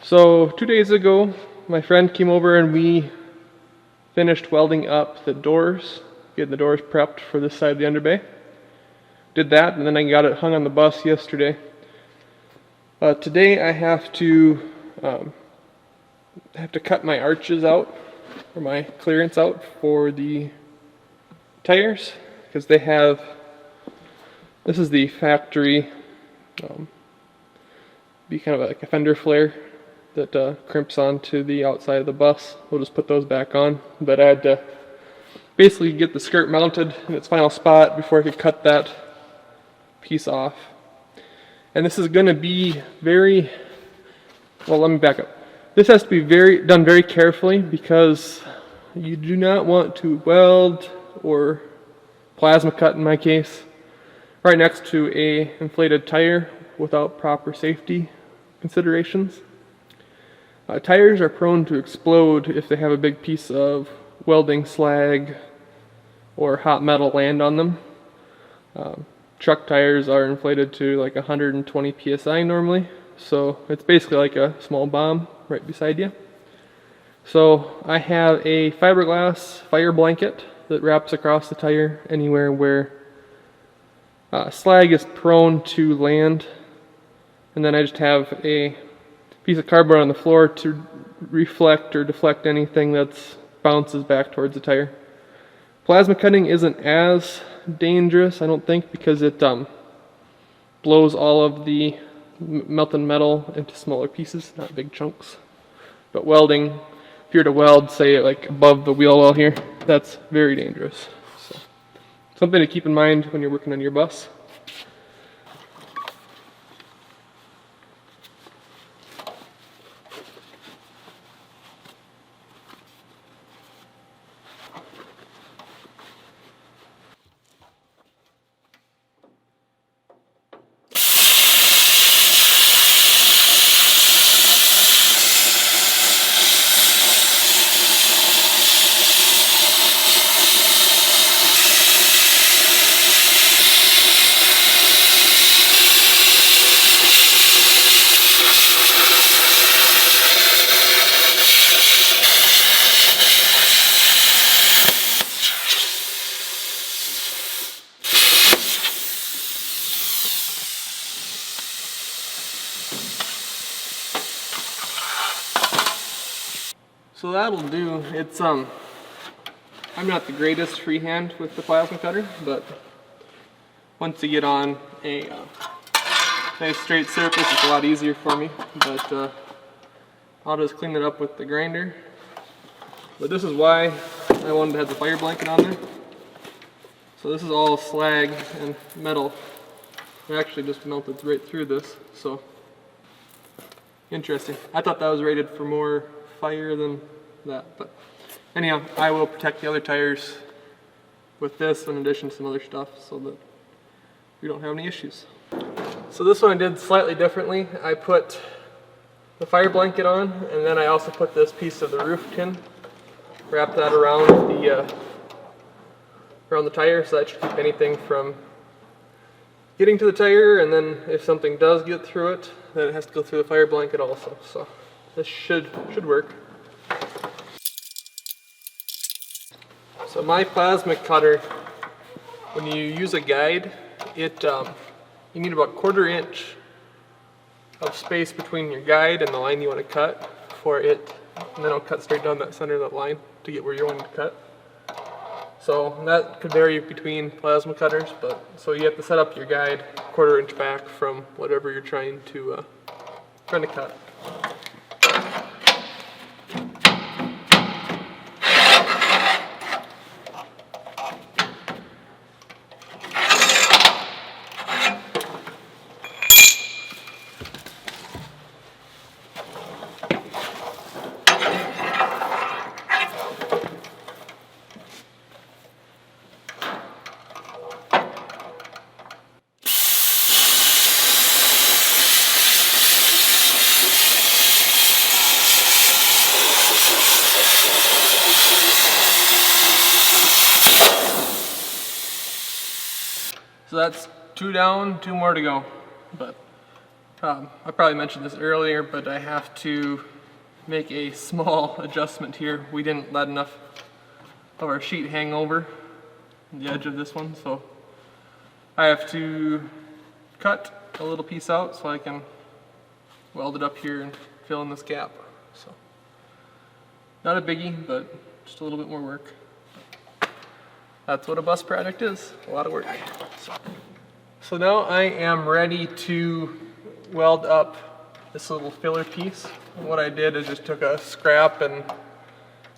So 2 days ago, my friend came over and we finished welding up the doors, getting the doors prepped for this side of the underbay. Did that, and then I got it hung on the bus yesterday. Today I have to cut my arches out, or my clearance out for the tires, because they have, this is the factory, be kind of like a fender flare that crimps onto the outside of the bus. We'll just put those back on, but I had to basically get the skirt mounted in its final spot before I could cut that piece off. And this is going to be very, well, let me back up. This has to be done very carefully, because you do not want to weld or plasma cut, in my case, right next to a inflated tire without proper safety considerations. Tires are prone to explode if they have a big piece of welding slag or hot metal land on them. Truck tires are inflated to like 120 psi normally, so it's basically like a small bomb right beside you. So I have a fiberglass fire blanket that wraps across the tire anywhere where slag is prone to land, and then I just have a piece of cardboard on the floor to reflect or deflect anything that bounces back towards the tire. Plasma cutting isn't as dangerous, I don't think, because it blows all of the melted metal into smaller pieces, not big chunks. But welding, if you were to weld, say like above the wheel well here, that's very dangerous. So, something to keep in mind when you're working on your bus. So that'll do. It's I'm not the greatest freehand with the plasma cutter, but once you get on a nice straight surface, it's a lot easier for me. But I'll just clean it up with the grinder. But this is why I wanted to have the fire blanket on there. So this is all slag and metal. It actually just melted right through this, so interesting. I thought that was rated for more fire than that, but anyhow, I will protect the other tires with this in addition to some other stuff so that we don't have any issues. So this one I did slightly differently. I put the fire blanket on, and then I also put this piece of the roof tin, wrap that around the tire, so that should keep anything from getting to the tire, and then if something does get through it, then it has to go through the fire blanket also. So this should work. So my plasma cutter, when you use a guide, you need about 1/4 inch of space between your guide and the line you want to cut for it, and then it'll cut straight down that center of that line to get where you want to cut. So that could vary between plasma cutters, but so you have to set up your guide 1/4 inch back from whatever you're trying to cut. So that's 2 down, 2 more to go. But I probably mentioned this earlier, but I have to make a small adjustment here. We didn't let enough of our sheet hang over the edge of this one, so I have to cut a little piece out so I can weld it up here and fill in this gap. So not a biggie, but just a little bit more work. That's what a bus project is, a lot of work. So now I am ready to weld up this little filler piece. What I did is just took a scrap and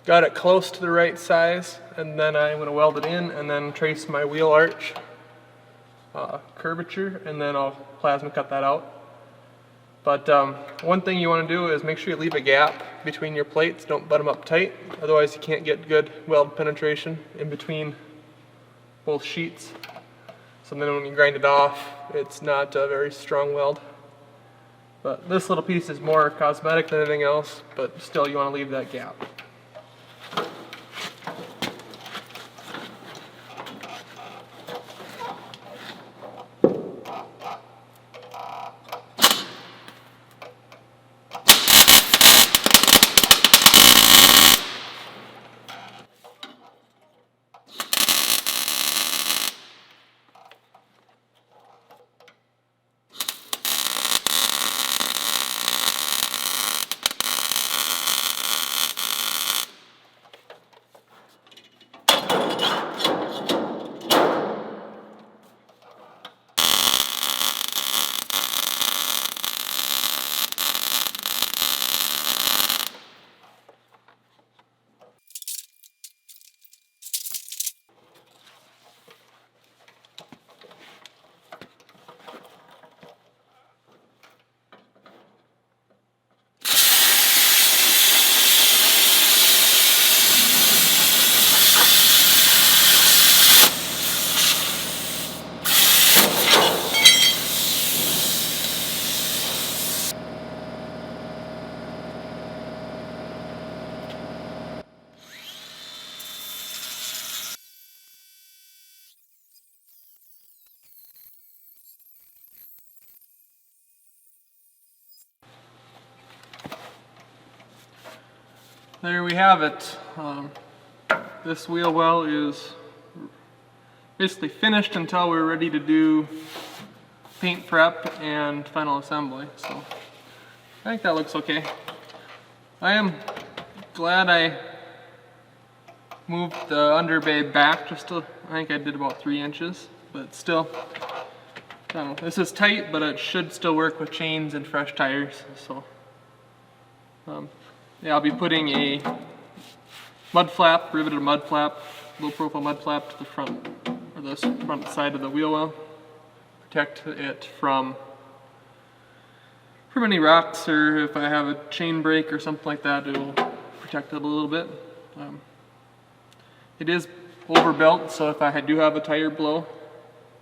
got it close to the right size, and then I'm going to weld it in and then trace my wheel arch curvature, and then I'll plasma cut that out. But one thing you want to do is make sure you leave a gap between your plates. Don't butt them up tight, otherwise you can't get good weld penetration in between both sheets. So then when you grind it off, it's not a very strong weld. But this little piece is more cosmetic than anything else, but still you want to leave that gap. There we have it. This wheel well is basically finished until we're ready to do paint prep and final assembly. So I think that looks okay. I am glad I moved the underbay back just I think I did about 3 inches, but still, I don't know, this is tight, but it should still work with chains and fresh tires. So yeah, I'll be putting a mud flap, riveted mud flap, low profile mud flap to the front, or the front side of the wheel well. Protect it from any rocks, or if I have a chain break or something like that, it will protect it a little bit. It is overbuilt, so if I do have a tire blow,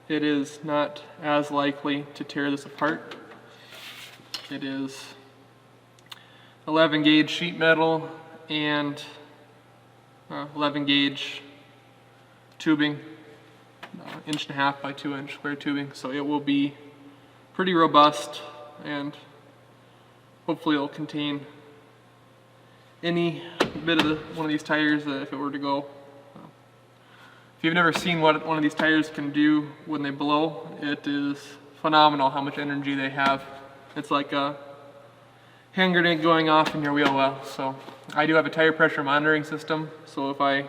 it is not as likely to tear this apart. It is 11 gauge sheet metal and 11 gauge tubing, 1.5 inch by 2 inch square tubing, so it will be pretty robust, and hopefully it'll contain any bit of one of these tires if it were to go. If you've never seen what one of these tires can do when they blow, it is phenomenal how much energy they have. It's like a hand grenade going off in your wheel well. So I do have a tire pressure monitoring system, so if I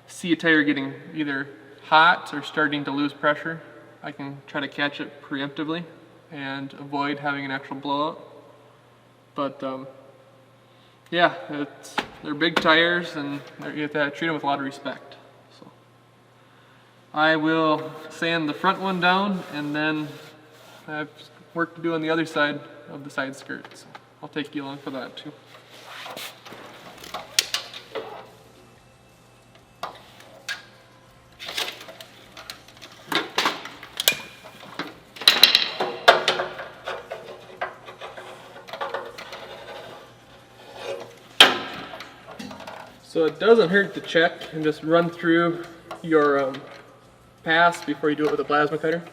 see a tire getting either hot or starting to lose pressure, I can try to catch it preemptively and avoid having an actual blowout. But yeah, they're big tires, and you have to treat them with a lot of respect. So I will sand the front one down, and then I have work to do on the other side of the side skirt. So I'll take you along for that too. So it doesn't hurt to check and just run through your pass before you do it with a plasma cutter.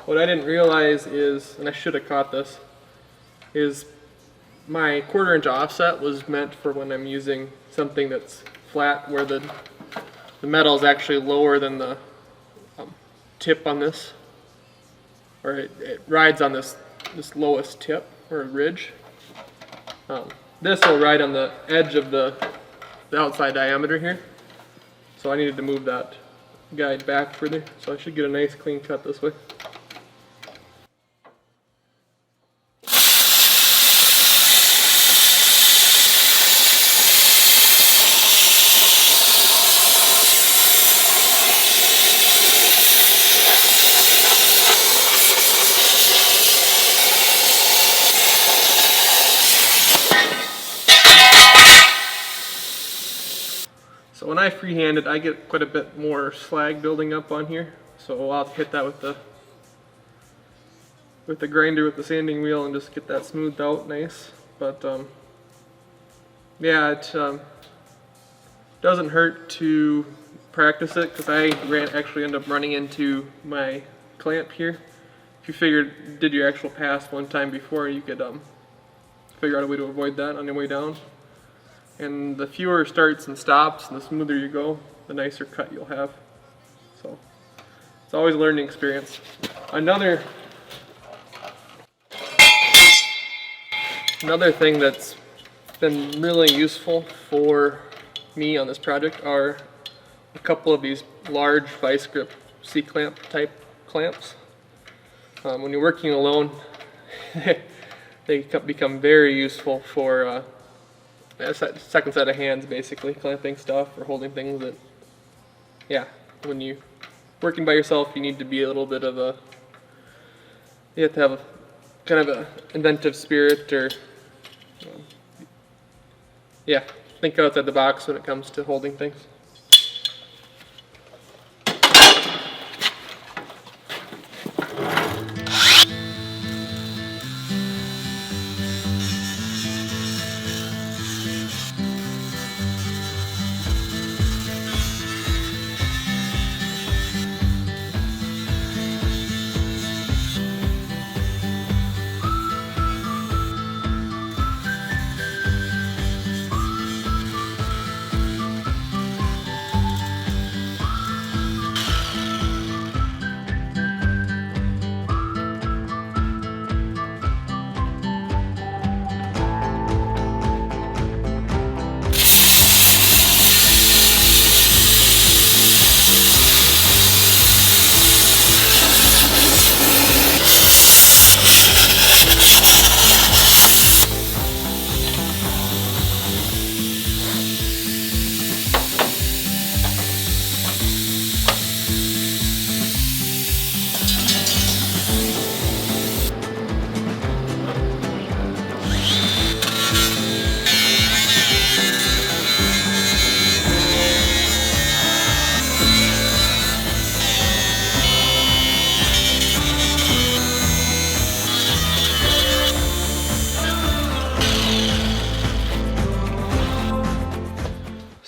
What I didn't realize is, and I should have caught this, is my 1/4 inch offset was meant for when I'm using something that's flat, where the metal is actually lower than the tip on this, or it rides on this lowest tip or ridge. This will ride on the edge of the outside diameter here, so I needed to move that guide back further, so I should get a nice clean cut this way. So when I freehand it, I get quite a bit more slag building up on here. So I'll hit that with the grinder with the sanding wheel and just get that smoothed out nice. But yeah, it doesn't hurt to practice it, because I actually end up running into my clamp here. If you did your actual pass one time before, you could figure out a way to avoid that on your way down. And the fewer starts and stops and the smoother you go, the nicer cut you'll have. So it's always a learning experience. Another thing that's been really useful for me on this project are a couple of these large vice grip C-clamp type clamps. When you're working alone, they become very useful for a second set of hands, basically, clamping stuff or holding things that, yeah, when you're working by yourself, you need to be a little bit of you have to have kind of an inventive spirit, or, yeah, think outside the box when it comes to holding things.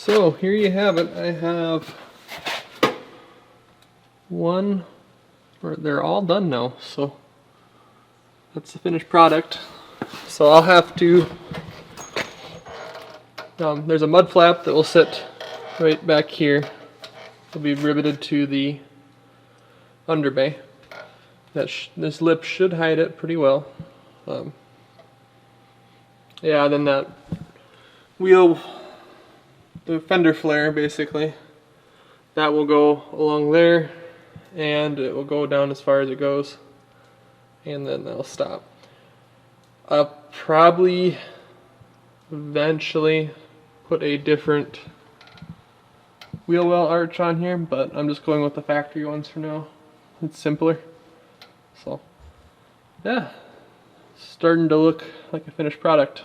So here you have it. I have they're all done now, so that's the finished product. So I'll have to, there's a mud flap that will sit right back here. It'll be riveted to the underbay. This lip should hide it pretty well. Yeah, then that wheel, the fender flare basically, that will go along there, and it will go down as far as it goes, and then that'll stop. I'll probably eventually put a different wheel well arch on here, but I'm just going with the factory ones for now. It's simpler. So yeah, starting to look like a finished product.